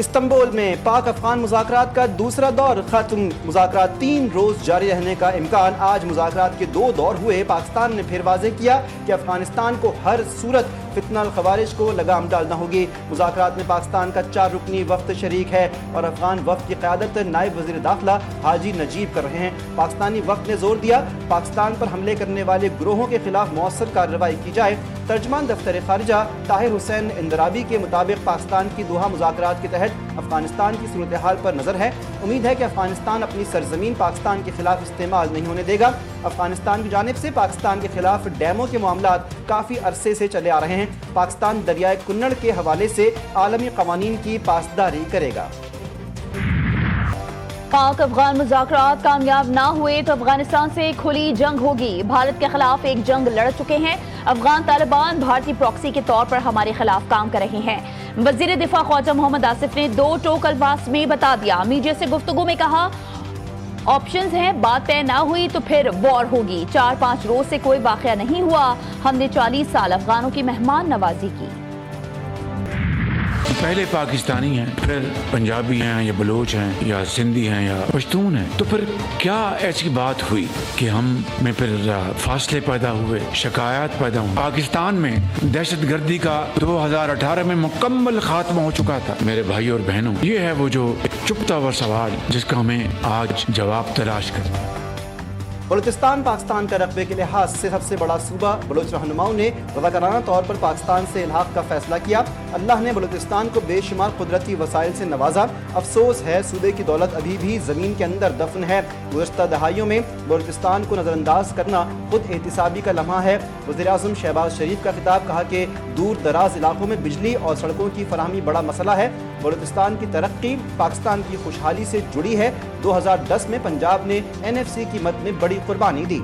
Istanbul میں پاک افغان مذاکرات کا دوسرا دور ختم، مذاکرات 3 روز جاری رہنے کا امکان۔ آج مذاکرات کے 2 دور ہوئے۔ پاکستان نے پھر واضح کیا کہ افغانستان کو ہر صورت فتنہ الخوارج کو لگام ڈالنا ہوگی۔ مذاکرات میں پاکستان کا 4 رکنی وفد شریک ہے اور افغان وفد کی قیادت نائب وزیر داخلہ حاجی نجیب کر رہے ہیں۔ پاکستانی وفد نے زور دیا پاکستان پر حملے کرنے والے گروہوں کے خلاف مؤثر کارروائی کی جائے۔ ترجمان دفتر خارجہ طاہر حسین اندرابی کے مطابق پاکستان کی دوحہ مذاکرات کے تحت افغانستان کی صورتحال پر نظر ہے۔ امید ہے کہ افغانستان اپنی سرزمین پاکستان کے خلاف استعمال نہیں ہونے دے گا۔ افغانستان کی جانب سے پاکستان کے خلاف ڈیموں کے معاملات کافی عرصے سے چلے آ رہے ہیں۔ پاکستان دریائے کنڑ کے حوالے سے عالمی قوانین کی پاسداری کرے گا۔ پاک افغان مذاکرات کامیاب نہ ہوئے تو افغانستان سے کھلی جنگ ہوگی۔ بھارت کے خلاف ایک جنگ لڑ چکے ہیں۔ افغان طالبان بھارتی پراکسی کے طور پر ہمارے خلاف کام کر رہے ہیں۔ وزیر دفاع خواجہ محمد آصف نے 2 ٹوک الفاظ میں بتا دیا۔ میڈیا سے گفتگو میں کہا آپشنز ہیں، بات طے نہ ہوئی تو پھر وار ہوگی۔ 4-5 روز سے کوئی واقعہ نہیں ہوا۔ ہم نے 40 سال افغانوں کی مہمان نوازی کی۔ پہلے پاکستانی ہیں، پھر پنجابی ہیں یا بلوچ ہیں یا سندھی ہیں یا پشتون ہیں، تو پھر کیا ایسی بات ہوئی کہ ہم میں پھر فاصلے پیدا ہوئے، شکایات پیدا ہوئے؟ پاکستان میں دہشت گردی کا 2018 میں مکمل خاتمہ ہو چکا تھا۔ میرے بھائی اور بہنوں، یہ ہے وہ جو چپتا ہوا سوال جس کا ہمیں آج جواب تلاش کرنا ہے۔ بلوچستان پاکستان کا رقبے کے لحاظ سے سب سے بڑا صوبہ، بلوچ رہنماؤں نے رضاکارانہ طور پر پاکستان سے الحاق کا فیصلہ کیا۔ اللہ نے بلوچستان کو بے شمار قدرتی وسائل سے نوازا۔ افسوس ہے صوبے کی دولت ابھی بھی زمین کے اندر دفن ہے۔ گزشتہ دہائیوں میں بلوچستان کو نظر انداز کرنا خود احتسابی کا لمحہ ہے۔ وزیر اعظم شہباز شریف کا خطاب، کہا کہ دور دراز علاقوں میں بجلی اور سڑکوں کی فراہمی بڑا مسئلہ ہے۔ بلوچستان کی ترقی پاکستان کی خوشحالی سے جڑی ہے۔ 2010 میں پنجاب نے NFC کی مد میں بڑی قربانی دی۔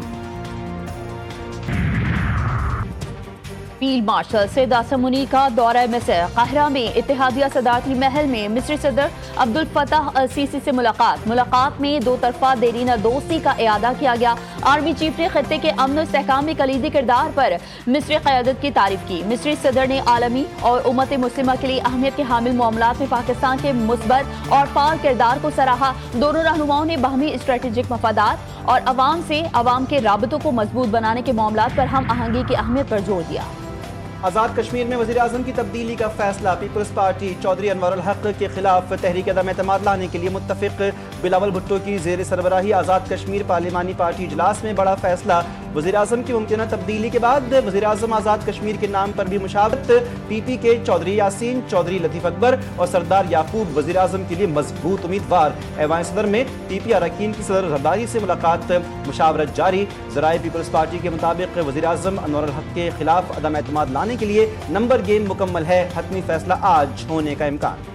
فیلڈ مارشل سید عاصم منی کا دورہ مصر، قاہرہ میں اتحادیہ صدارتی محل میں مصری صدر عبدالفتاح السیسی سے ملاقات میں 2 طرفہ دیرینہ دوستی کا اعادہ کیا گیا۔ آرمی چیف نے خطے کے امن و استحکام میں کلیدی کردار پر مصری قیادت کی تعریف کی۔ مصری صدر نے عالمی اور امت مسلمہ کے لیے اہمیت کے حامل معاملات میں پاکستان کے مثبت اور فعال کردار کو سراہا۔ دونوں رہنماؤں نے باہمی اسٹریٹجک مفادات اور عوام کے رابطوں کو مضبوط بنانے کے معاملات پر ہم آہنگی کی اہمیت پر زور دیا۔ آزاد کشمیر میں وزیر اعظم کی تبدیلی کا فیصلہ، پیپلز پارٹی چودھری انوار الحق کے خلاف تحریک عدم اعتماد لانے کے لیے متفق۔ بلاول بھٹو کی زیر سربراہی آزاد کشمیر پارلیمانی پارٹی اجلاس میں بڑا فیصلہ۔ وزیر اعظم کی ممکنہ تبدیلی کے بعد وزیر اعظم آزاد کشمیر کے نام پر بھی مشاورت۔ PP کے چودھری یاسین، چودھری لطیف اکبر اور سردار یعقوب وزیر اعظم کے لیے مضبوط امیدوار۔ ایوان صدر میں PP اراکین کی صدر زرداری سے ملاقات، مشاورت جاری۔ ذرائع پیپلز پارٹی کے مطابق وزیر اعظم انوار الحق کے خلاف عدم اعتماد لانے کے لیے نمبر گیم مکمل ہے۔ حتمی فیصلہ آج ہونے کا امکان۔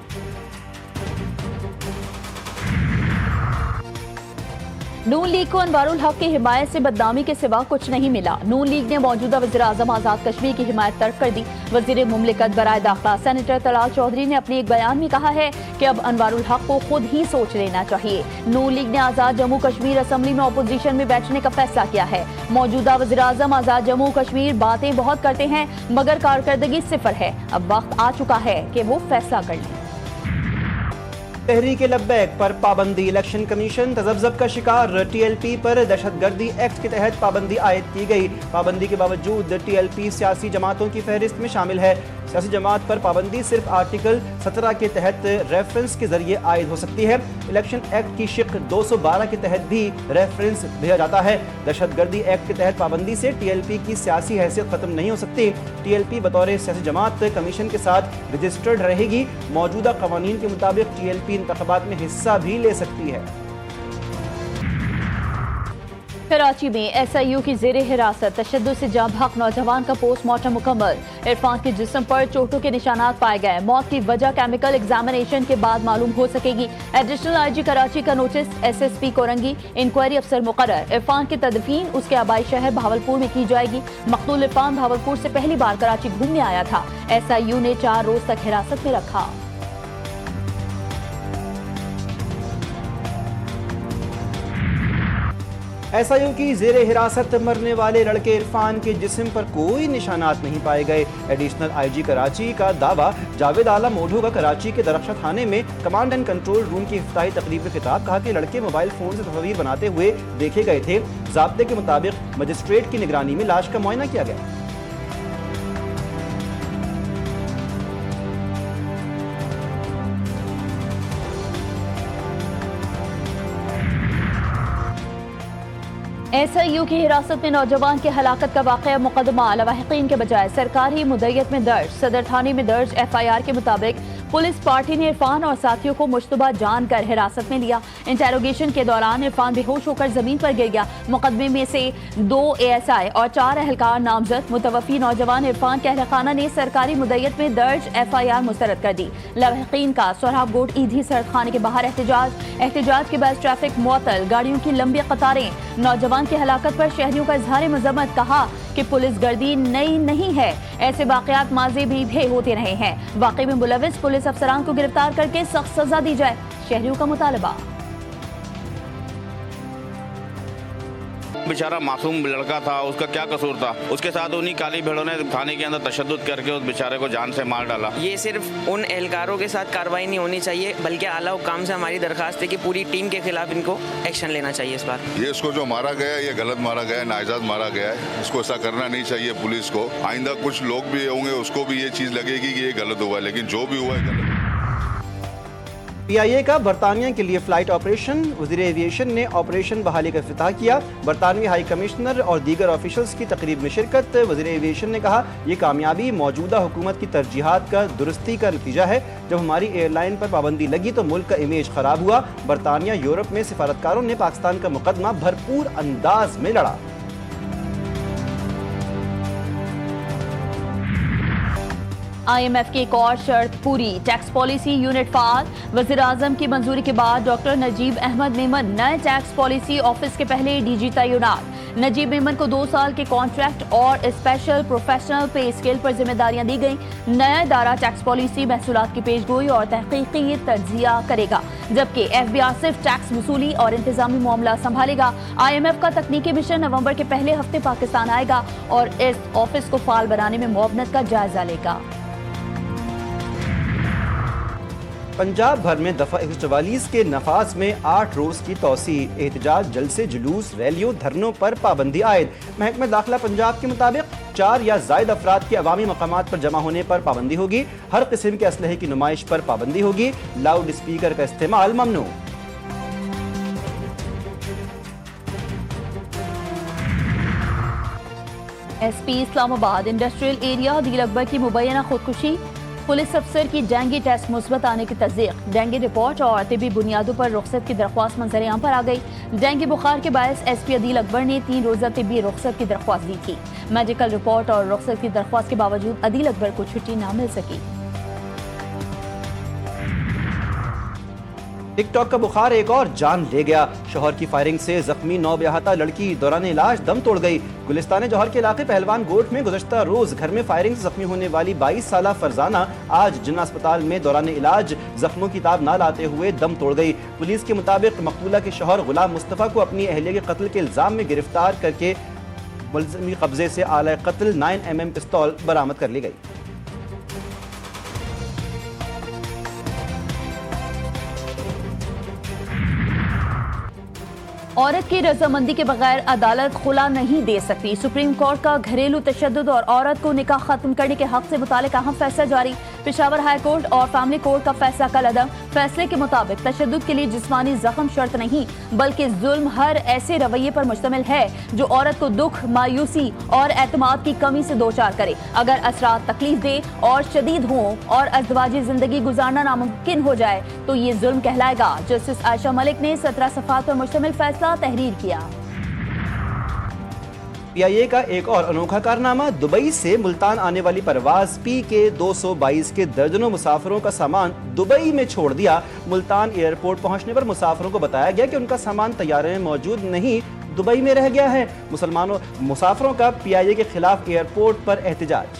نون لیگ کو انوار الحق کی حمایت سے بدنامی کے سوا کچھ نہیں ملا۔ نون لیگ نے موجودہ وزیر اعظم آزاد کشمیر کی حمایت ترک کر دی۔ وزیر مملکت برائے داخلہ سینیٹر طلال چودھری نے اپنے ایک بیان میں کہا ہے کہ اب انوار الحق کو خود ہی سوچ لینا چاہیے۔ نون لیگ نے آزاد جموں کشمیر اسمبلی میں اپوزیشن میں بیٹھنے کا فیصلہ کیا ہے۔ موجودہ وزیر اعظم آزاد جموں کشمیر باتیں بہت کرتے ہیں مگر کارکردگی صفر ہے۔ اب وقت آ چکا ہے کہ وہ فیصلہ کر لیں۔ تحریک لبیک پر پابندی، الیکشن کمیشن تذبذب کا شکار۔ TLP پر دہشت گردی ایکٹ کے تحت پابندی عائد کی گئی۔ پابندی کے باوجود TLP سیاسی جماعتوں کی فہرست میں شامل ہے۔ سیاسی جماعت پر پابندی صرف آرٹیکل 17 کے تحت ریفرنس کے ذریعے عائد ہو سکتی ہے۔ الیکشن ایکٹ کی شق 212 کے تحت بھی ریفرنس بھیجا جاتا ہے۔ دہشت گردی ایکٹ کے تحت پابندی سے TLP کی سیاسی حیثیت ختم نہیں ہو سکتی۔ TLP بطور سیاسی جماعت کمیشن کے ساتھ رجسٹرڈ رہے گی۔ موجودہ قوانین کے مطابق TLP انتخابات میں حصہ بھی لے سکتی ہے۔ کراچی میں SIU کی زیر حراست تشدد سے جاں بحق نوجوان کا پوسٹ مارٹم مکمل۔ عرفان کے جسم پر چوٹوں کے نشانات پائے گئے۔ موت کی وجہ کیمیکل ایگزامینیشن کے بعد معلوم ہو سکے گی۔ ایڈیشنل IG کراچی کا نوٹس SSP کورنگی، انکوائری افسر مقرر۔ عرفان کی تدفین اس کے آبائی شہر بہاولپور میں کی جائے گی۔ مقتول عرفان بہاولپور سے پہلی بار کراچی گھومنے آیا تھا۔ SIU نے 4 روز تک حراست میں رکھا۔ SIO کی زیر حراست مرنے والے لڑکے عرفان کے جسم پر کوئی نشانات نہیں پائے گئے. ایڈیشنل IG کراچی کا دعویٰ. جاوید عالم اوڈھو کا کراچی کے درخشہ تھانے میں کمانڈ اینڈ کنٹرول روم کی افتتاحی تقریب میں خطاب. کہا کہ لڑکے موبائل فون سے تصاویر بناتے ہوئے دیکھے گئے تھے. ضابطے کے مطابق مجسٹریٹ کی نگرانی میں لاش کا معائنہ کیا گیا. SIO کی حراست میں نوجوان کی ہلاکت کا واقعہ مقدمہ لواحقین کے بجائے سرکاری مدعیت میں درج. صدر تھانے میں درج FIR کے مطابق پولیس پارٹی نے عرفان اور ساتھیوں کو مشتبہ جان کر حراست میں لیا. انٹیروگیشن کے دوران عرفان بے ہوش ہو کر زمین پر گر گیا. مقدمے میں سے 2 ASI اور 4 اہلکار نامزد. متوفی نوجوان عرفان کے اہل خانہ نے سرکاری مدعیت میں درج FIR مسترد کر دی. لواحقین کا سہراب گوٹ ایدھی سرد خانے کے باہر احتجاج کے باعث ٹریفک معطل, گاڑیوں کی لمبی قطاریں. نوجوان کی ہلاکت پر شہریوں کا اظہار مذمت. کہا کہ پولیس گردی نئی نہیں ہے, ایسے واقعات ماضی بھی ہوتے رہے ہیں. واقعے میں ملوث پولیس افسران کو گرفتار کر کے سخت سزا دی جائے. شہریوں کا مطالبہ. بیچارہ معصوم لڑکا تھا, اس کا کیا قصور تھا؟ اس کے ساتھ انہی کالی بھیڑوں نے تھانے کے اندر تشدد کر کے اس بیچارے کو جان سے مار ڈالا. یہ صرف ان اہلکاروں کے ساتھ کارروائی نہیں ہونی چاہیے بلکہ اعلیٰ حکام سے ہماری درخواست ہے کہ پوری ٹیم کے خلاف ان کو ایکشن لینا چاہیے. اس بار یہ اس کو جو مارا گیا ہے یہ غلط مارا گیا ہے, ناجائز مارا گیا ہے. اس کو ایسا کرنا نہیں چاہیے پولیس کو. آئندہ کچھ لوگ بھی ہوں گے اس کو بھی یہ چیز لگے گی کہ یہ غلط ہوا ہے, لیکن جو بھی ہوا ہے غلط. PIA کا برطانیہ کے لیے فلائٹ آپریشن. وزیر ایویشن نے آپریشن بحالی کا افتتاح کیا. برطانوی ہائی کمشنر اور دیگر آفیشلز کی تقریب میں شرکت. وزیر ایویشن نے کہا یہ کامیابی موجودہ حکومت کی ترجیحات کا درستی کا نتیجہ ہے. جب ہماری ایئر لائن پر پابندی لگی تو ملک کا امیج خراب ہوا. برطانیہ یورپ میں سفارتکاروں نے پاکستان کا مقدمہ بھرپور انداز میں لڑا. IMF کی ایک اور شرط پوری. ٹیکس پالیسی یونٹ فعال. وزیر اعظم کی منظوری کے بعد ڈاکٹر نجیب احمد میمن نئے ٹیکس پالیسی آفس کے پہلے DG تعینات. نجیب میمن کو 2 سال کے کانٹریکٹ اور اسپیشل پروفیشنل پے اسکیل پر ذمہ داریاں دی گئیں. نیا ادارہ ٹیکس پالیسی, محصولات کی پیش گوئی اور تحقیقی تجزیہ کرے گا, جبکہ FBI صرف ٹیکس وصولی اور انتظامی معاملہ سنبھالے گا. IMF کا تکنیکی مشن نومبر کے پہلے ہفتے پاکستان آئے گا اور اس آفس کو فعال بنانے میں معاونت کا جائزہ لے گا. پنجاب بھر میں دفعہ 144 کے نفاذ میں 8 روز کی توسیع. احتجاج, جلسے, جلوس, ریلیوں, دھرنوں پر پابندی عائد. محکمہ داخلہ پنجاب کے مطابق 4 یا زائد افراد کے عوامی مقامات پر جمع ہونے پر پابندی ہوگی. ہر قسم کے اسلحے کی نمائش پر پابندی ہوگی. لاؤڈ اسپیکر کا استعمال ممنوع. SP اسلام آباد انڈسٹریل ایریا عدیل اکبر کی مبینہ خودکشی. پولیس افسر کی ڈینگی ٹیسٹ مثبت آنے کی تصدیق. ڈینگی رپورٹ اور طبی بنیادوں پر رخصت کی درخواست منظر عام پر آ گئی. ڈینگی بخار کے باعث SP عدیل اکبر نے 3 روزہ طبی رخصت کی درخواست دی تھی. میڈیکل رپورٹ اور رخصت کی درخواست کے باوجود عدیل اکبر کو چھٹی نہ مل سکی. ٹک ٹاک کا بخار ایک اور جان لے گیا. شوہر کی فائرنگ سے زخمی 9 بیاہتہ لڑکی دوران علاج دم توڑ گئی. گلستان جوہر کے علاقے پہلوان گوٹ میں گزشتہ روز گھر میں فائرنگ سے زخمی ہونے والی 22 سالہ فرزانہ آج جنہ اسپتال میں دوران علاج زخموں کی تاب نہ لاتے ہوئے دم توڑ گئی. پولیس کے مطابق مقتولہ کے شوہر غلام مصطفیٰ کو اپنی اہلیہ کے قتل کے الزام میں گرفتار کر کے ملزمی قبضے سے آلہ قتل 9mm پستول برآمد کر لی گئی. عورت کی رضامندی کے بغیر عدالت خلا نہیں دے سکتی. سپریم کورٹ کا گھریلو تشدد اور عورت کو نکاح ختم کرنے کے حق سے متعلق اہم فیصلہ جاری. پشاور ہائی کورٹ اور فیملی کورٹ کا فیصلہ کالعدم. فیصلے کے مطابق تشدد کے لیے جسمانی زخم شرط نہیں بلکہ ظلم ہر ایسے رویے پر مشتمل ہے جو عورت کو دکھ, مایوسی اور اعتماد کی کمی سے دوچار کرے. اگر اثرات تکلیف دہ اور شدید ہوں اور ازدواجی زندگی گزارنا ناممکن ہو جائے تو یہ ظلم کہلائے گا. جسٹس عائشہ ملک نے 17 صفحات پر مشتمل فیصلہ تحریر کیا. PIA کا ایک اور انوکھا کارنامہ. دبئی سے ملتان آنے والی پرواز PK 222 کے درجنوں مسافروں کا سامان دبئی میں چھوڑ دیا. ملتان ایئرپورٹ پہنچنے پر مسافروں کو بتایا گیا کہ ان کا سامان طیارے میں موجود نہیں, دبئی میں رہ گیا ہے. مسافروں کا PIA کے خلاف ایئرپورٹ پر احتجاج.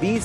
20